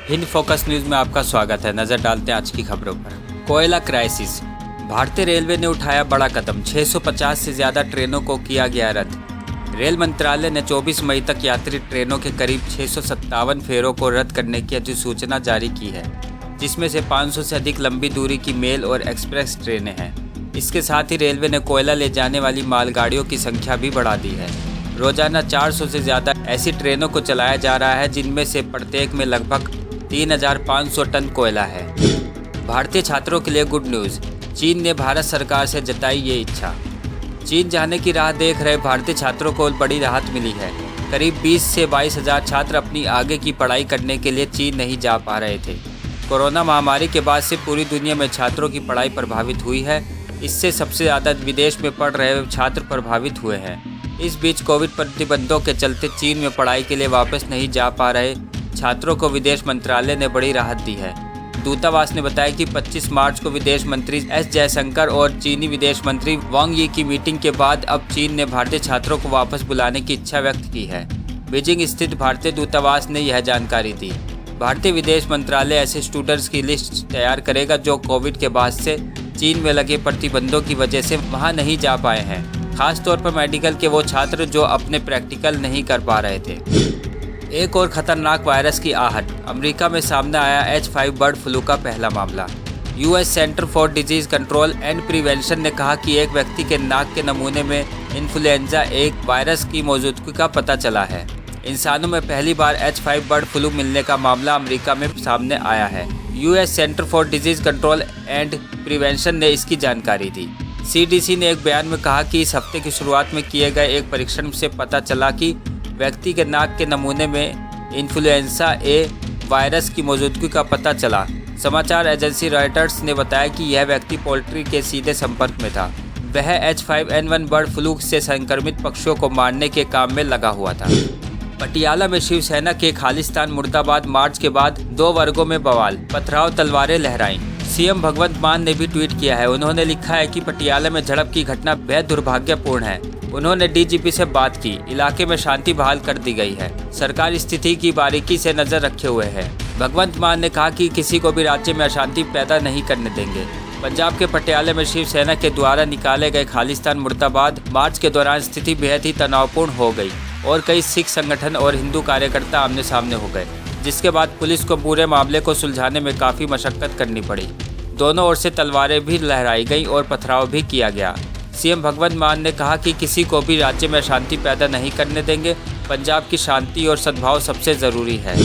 Hind focus news में आपका स्वागत है। नजर डालते हैं आज की खबरों पर। कोयला क्राइसिस, भारतीय रेलवे ने उठाया बड़ा कदम, 650 से ज्यादा ट्रेनों को किया गया रद्द। रेल मंत्रालय ने 24 मई तक यात्री ट्रेनों के करीब 657 फेरों को रद्द करने की अधिसूचना जारी की है, जिसमें से 500 से अधिक लंबी दूरी की मेल और एक्सप्रेस ट्रेनें हैं। इसके साथ ही रेलवे ने कोयला ले जाने वाली मालगाड़ियों की संख्या भी बढ़ा दी है। रोजाना 400 से ज़्यादा ऐसी ट्रेनों को चलाया जा रहा है, जिनमें से प्रत्येक में लगभग 3500 टन कोयला है। भारतीय छात्रों के लिए गुड न्यूज़, चीन ने भारत सरकार से जताई ये इच्छा। चीन जाने की राह देख रहे भारतीय छात्रों को बड़ी राहत मिली है। करीब 20 से 22 हज़ार छात्र अपनी आगे की पढ़ाई करने के लिए चीन नहीं जा पा रहे थे। कोरोना महामारी के बाद से पूरी दुनिया में छात्रों की पढ़ाई प्रभावित हुई है। इससे सबसे ज़्यादा विदेश में पढ़ रहे छात्र प्रभावित हुए हैं। इस बीच कोविड प्रतिबंधों के चलते चीन में पढ़ाई के लिए वापस नहीं जा पा रहे छात्रों को विदेश मंत्रालय ने बड़ी राहत दी है। दूतावास ने बताया कि 25 मार्च को विदेश मंत्री एस जयशंकर और चीनी विदेश मंत्री वांग यी की मीटिंग के बाद अब चीन ने भारतीय छात्रों को वापस बुलाने की इच्छा व्यक्त की है। बीजिंग स्थित भारतीय दूतावास ने यह जानकारी दी। भारतीय विदेश मंत्रालय ऐसे स्टूडेंट्स की लिस्ट तैयार करेगा जो कोविड के बाद से चीन में लगे प्रतिबंधों की वजह से वहां नहीं जा पाए हैं, खासतौर पर मेडिकल के वो छात्र जो अपने प्रैक्टिकल नहीं कर पा रहे थे। एक और खतरनाक वायरस की आहट, अमेरिका में सामने आया H5 बर्ड फ्लू का पहला मामला। US centre for disease control and prevention ने कहा कि एक व्यक्ति के नाक के नमूने में इन्फ्लुएंजा एक वायरस की मौजूदगी का पता चला है। इंसानों में पहली बार H5 बर्ड फ्लू मिलने का मामला अमेरिका में सामने आया है। US centre for disease control and prevention ने इसकी जानकारी दी। CDC ने एक बयान में कहा कि इस हफ्ते की शुरुआत में किए गए एक परीक्षण से पता चला कि व्यक्ति के नाक के नमूने में इन्फ्लुएंजा ए वायरस की मौजूदगी का पता चला। समाचार एजेंसी रॉयटर्स ने बताया कि यह व्यक्ति पोल्ट्री के सीधे संपर्क में था। वह H5N1 बर्ड फ्लू से संक्रमित पक्षियों को मारने के काम में लगा हुआ था। पटियाला में शिवसेना के खालिस्तान मुर्दाबाद मार्च के बाद 2 वर्गों में बवाल, पथराव, तलवारें लहराई। सीएम भगवंत मान ने भी ट्वीट किया है। उन्होंने लिखा है कि पटियाला में झड़प की घटना बेहद दुर्भाग्यपूर्ण है। उन्होंने DGP से बात की, इलाके में शांति बहाल कर दी गई है। सरकार स्थिति की बारीकी से नजर रखे हुए है। भगवंत मान ने कहा कि किसी को भी राज्य में अशांति पैदा नहीं करने देंगे। पंजाब के पटियाला में शिवसेना के द्वारा निकाले गए खालिस्तान मुर्दाबाद मार्च के दौरान स्थिति बेहद ही तनावपूर्ण हो गई और कई सिख संगठन और हिंदू कार्यकर्ता आमने सामने हो गए, जिसके बाद पुलिस को पूरे मामले को सुलझाने में काफ़ी मशक्कत करनी पड़ी। दोनों ओर से तलवारें भी लहराई गई और पथराव भी किया गया। सीएम भगवंत मान ने कहा कि किसी को भी राज्य में शांति पैदा नहीं करने देंगे। पंजाब की शांति और सद्भाव सबसे ज़रूरी है।